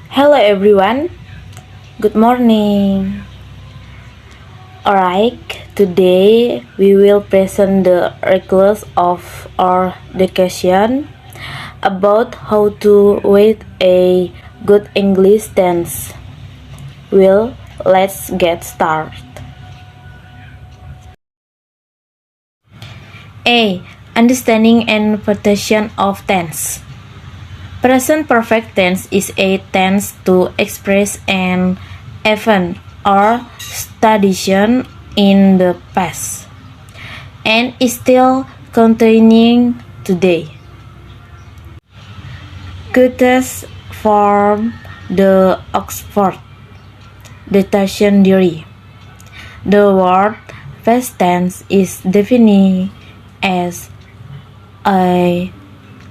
Hello everyone, good morning. Alright, today we will present the results of our discussion about how to write a good English tense. Well, let's get started. A. Understanding and interpretation of tense. Present perfect tense is a tense to express an event or situation in the past and is still continuing today. Quotes from the Oxford Dictionary. The word past tense is defined as a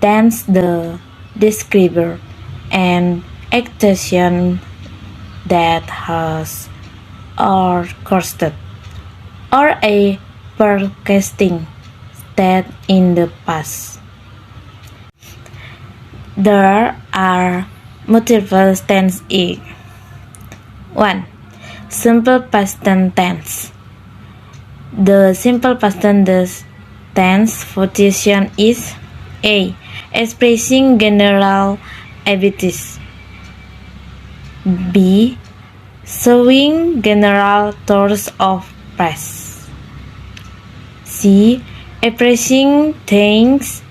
tense the describer and action that has occurred or a forecasting state in the past. There are multiple tenses. 1. Simple past tense. The simple past tense position is A. Expressing general abilities. B. Showing general terms of praise. C. Expressing things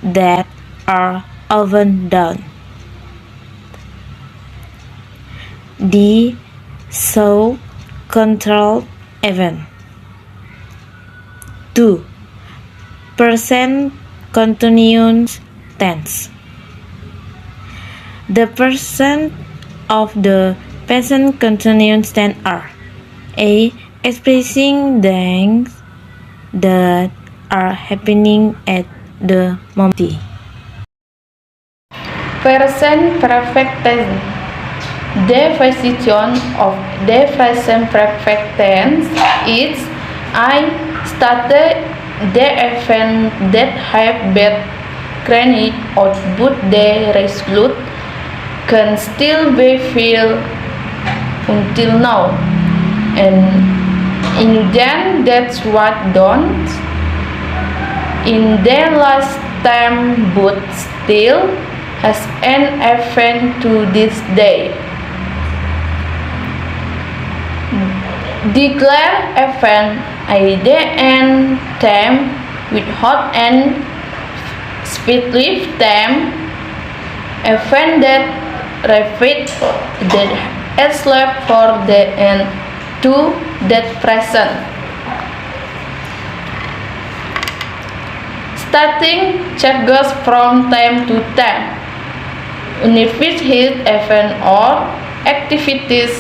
that are often done. D. Show controlled event. 2. Present continuous tense. The present of the present continuous tense are A. Expressing things that are happening at the moment. Present perfect tense. Definition of the present perfect tense is I started the event that have been granted or but the result can still be felt until now, and in then that's what done in the last time but still has an event to this day. Declare event at the end time without an specific time. Event that repeat that is left for the end to that present. Starting changes from time to time. Unifying event or activities.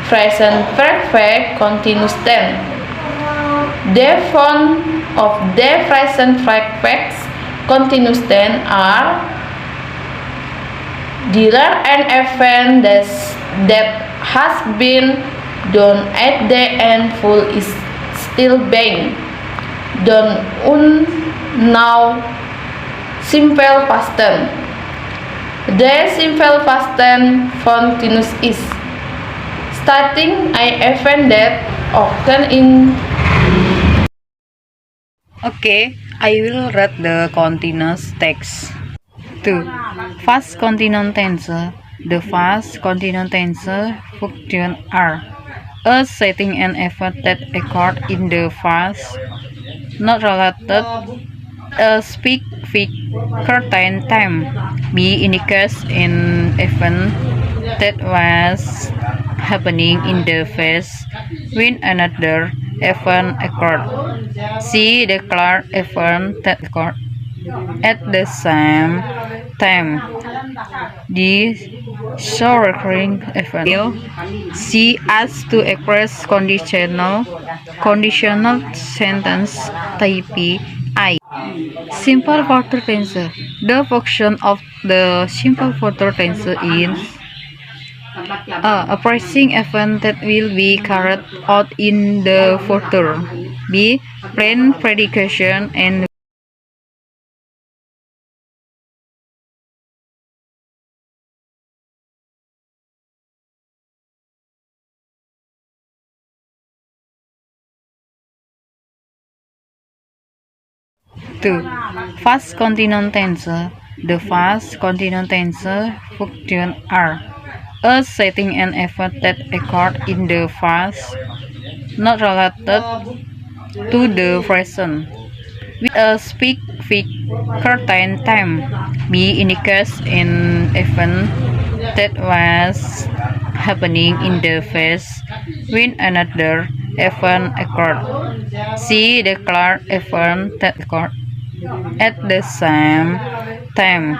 Present perfect continuous tense. The form of the present perfect continuous tense are declare an event that has been done at the end full is still being done now simple past tense. The simple past tense continuous is starting an event that occurred in. Okay, I will read the continuous text. 2. Past continuous tense. The past continuous tense functions are a setting an event that occurred in the past, not related a specific certain time. B indicates an event that was happening in the past when another event occurred. C declares event that occurred at the same time. D show recurring event. C asks to express conditional sentence type I. Simple future tense. The function of the simple future tense is a pressing event that will be carried out in the future. B. Plan predication and 2. Past continuous tense. The past continuous tense functions are a setting and event that occurred in the past, not related to the present, with a specific certain time. B indicates an event that was happening in the past when another event occurred. C declared event that occurred at the same time.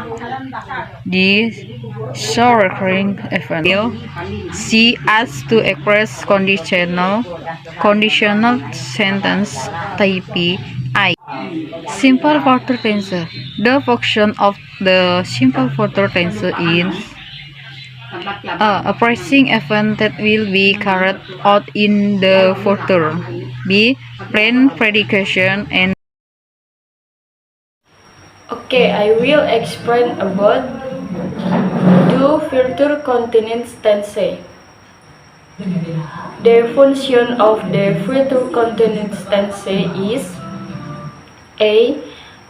D show recurring event. C as to express conditional sentence type I. Simple future tense. The function of the simple future tense is a present event that will be carried out in the future. B plan predication and Okay, I will explain about the future continuous tense. The function of the future continuous tense is A.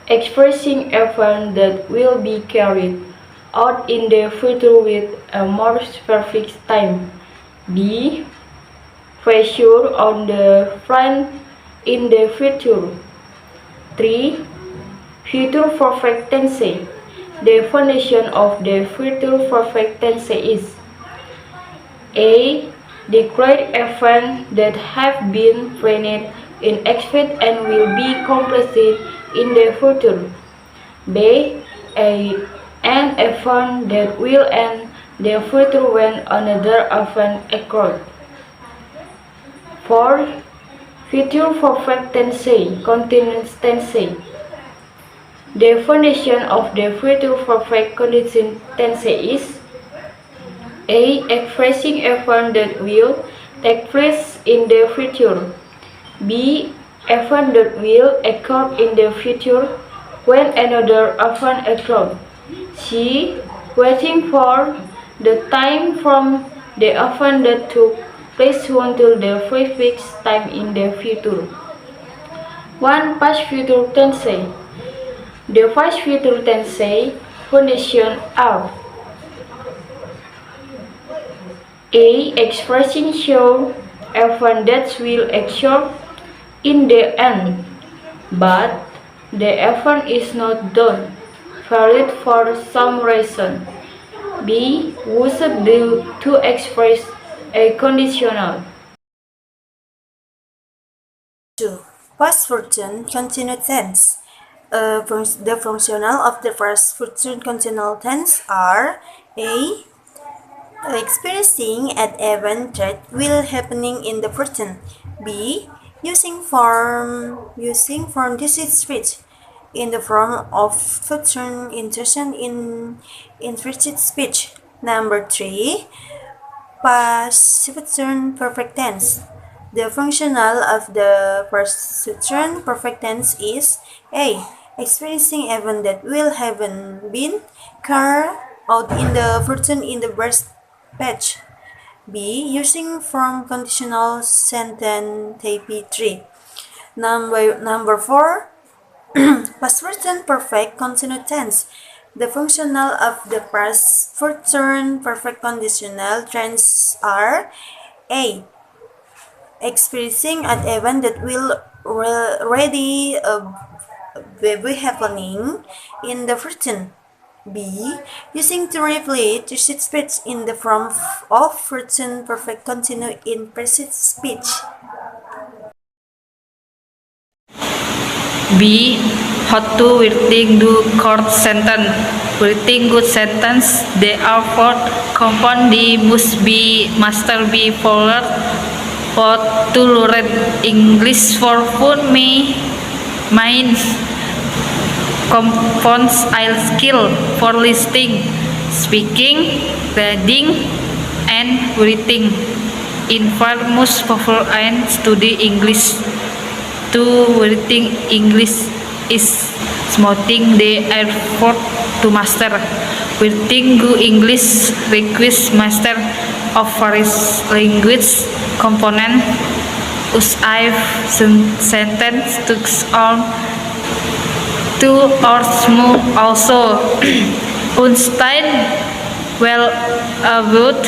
Expressing events that will be carried out in the future with a more specific time. B. Pressure on the front in the future. 3. Future perfect tense. The foundation of the future perfect tense is A. Declared events that have been planned in expect and will be completed in the future. B. An event that will end the future when another event occurs. 4. Future perfect tense, continuous tense. The foundation of the future perfect continuous tense is A. Expressing events that will take place in the future. B. Events that will occur in the future when another event occurs. C. Waiting for the time from the event that took place until the specific time in the future. 1. Past future tense. The past future tense foundation are A. Expressing show event that will occur in the end, but the event is not done valid for some reason. B. Used to express a conditional. 2. Past future continuous tense. The functional of the past future continuous tense are A. Experiencing an event that will happening in the present. B. Using form decisive speech in the form of future intention in implicit speech. Number 3. Past future perfect tense. The functional of the past future perfect tense is A. Experiencing event that will have been carried out in the future in the past page. B. Using form conditional sentence type 3. Number 4. Past future perfect continuous tense. The functional of the past future perfect conditional tense are A. Experiencing an event that will already be happening in the future. B. Using to replay to speech in the form of future perfect continue in present speech. B. How to writing do court sentence. Writing good sentence, they are for compound, they must be followed. How to learn English for fun me mind compounds I skill for listening, speaking, reading, and writing. Informus popular and study English. To writing English is smoothing the effort to master. Writing good English requires master of various language component. Us I've sentence to on Two or smooth also. Unstein well about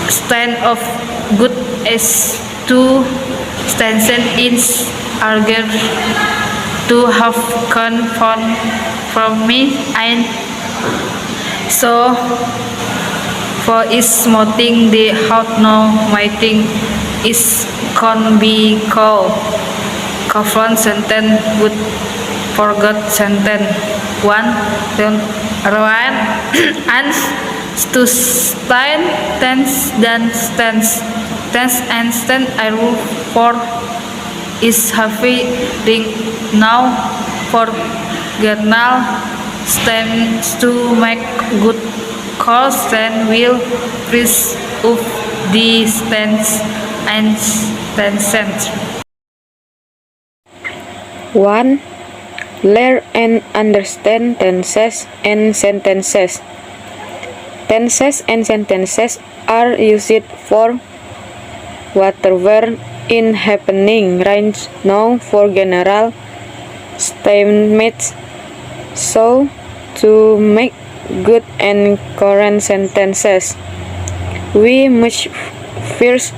stand of good as to stanzen in arger to have come from me and so for is smoting the how no mighting is can be called confront sentence with forgot sentence one and to stand tense dan stance tense and stand I rule for is heavy ring now for journal stands to make good calls and will freeze of the stance and stances. 1. Learn and understand tenses and sentences. Tenses and sentences are used for whatever is happening right now for general statements. So, to make good and current sentences, we must first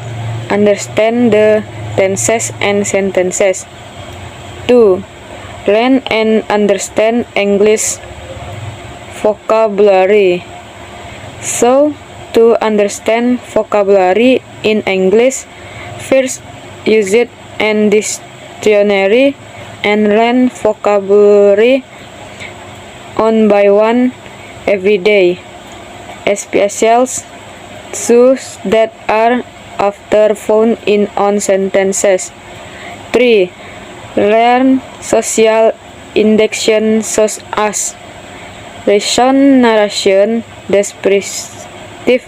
understand the tenses and sentences. 2. Learn and understand English vocabulary. So, to understand vocabulary in English, first use it in dictionary and learn vocabulary one by one every day, especially those that are often found in on sentences. 3. Learn social indication such as reason, narration, descriptive,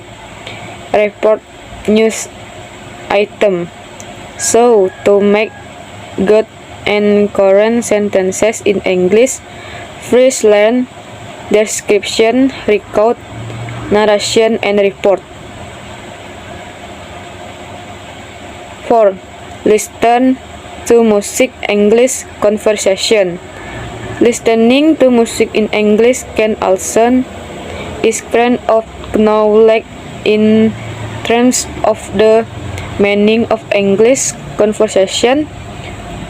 report, news item. So, to make good and current sentences in English, first learn description, record, narration, and report. 4. Listen to music English conversation. Listening to music in English can also is kind of knowledge in terms of the meaning of English conversation.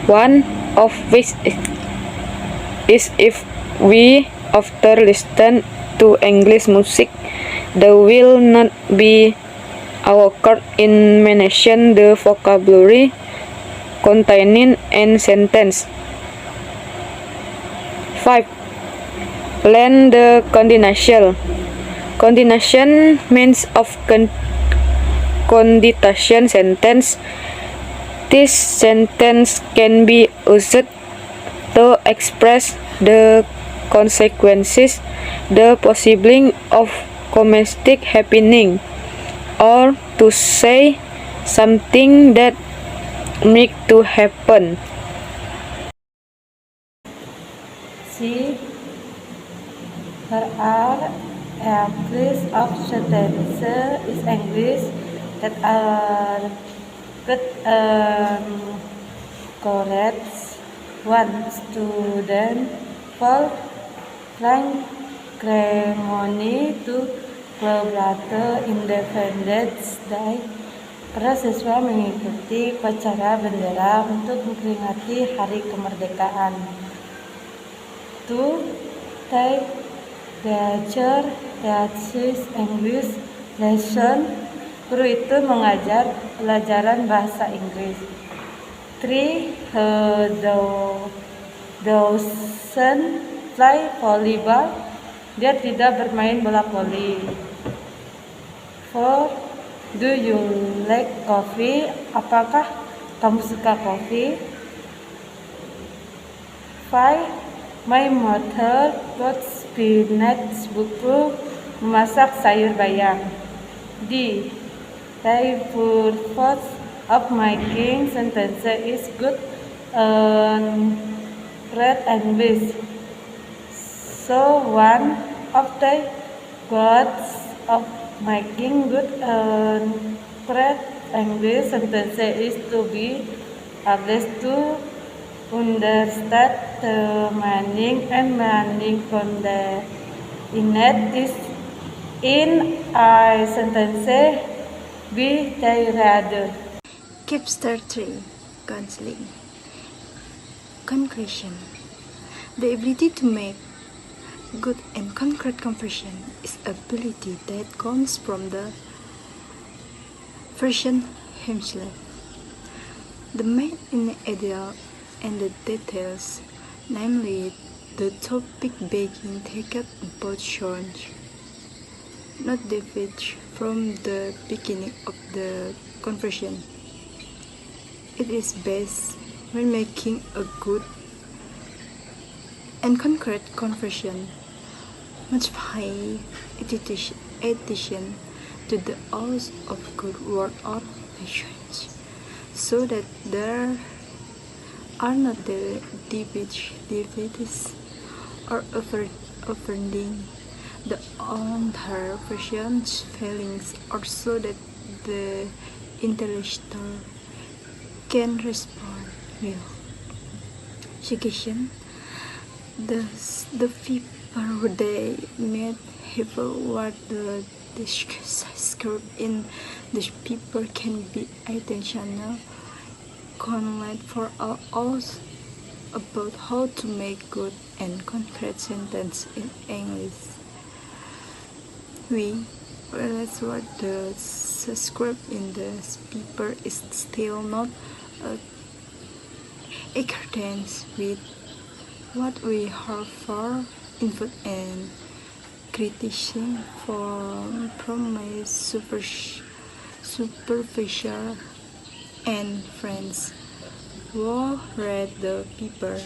One of which is if we after listen to English music, there will not be awkward in mention the vocabulary containing in sentence. 5. Learn the conditional. Condition means of condition sentence. This sentence can be used to express the consequences, the possibility of domestic happening, or to say something that make to happen. See, there are a list of sentences in English that are good correct. 1. Student fall flying ceremony to Celebrate Independence Day. Para siswa mengikuti upacara bendera untuk memperingati Hari Kemerdekaan. 2. Take teaches English lesson. Guru itu mengajar pelajaran bahasa Inggris. 3. Doesn't play volleyball. Dia tidak bermain bola voli. 4. Do you like coffee? Apakah kamu suka kopi? 5. My mother bought spinach buku memasak sayur bayam. D. The purpose of making sentences is good and read English. So one of the goals of making good and read English sentences is to be able to understand the meaning and meaning from the inner is in a sentence with the reader. Chapter 3 Counseling Conclusion The ability to make good and concrete conversion is ability that comes from the person himself. The main ideal and the details, namely the topic being taken about change, not diverge from the beginning of the conversion. It is best when making a good and concrete conversion must pay attention to the odds of good word or actions, so that there are not the debates or offending the other person's feelings, or so that the interlocutor can respond well. Suggestion: the people they met have what the described in this paper can be intentional content for us about how to make good and concrete sentence in English. We realize what the described in this paper is still not accordance with what we have for input and criticism from my supervisor and friends who read the paper.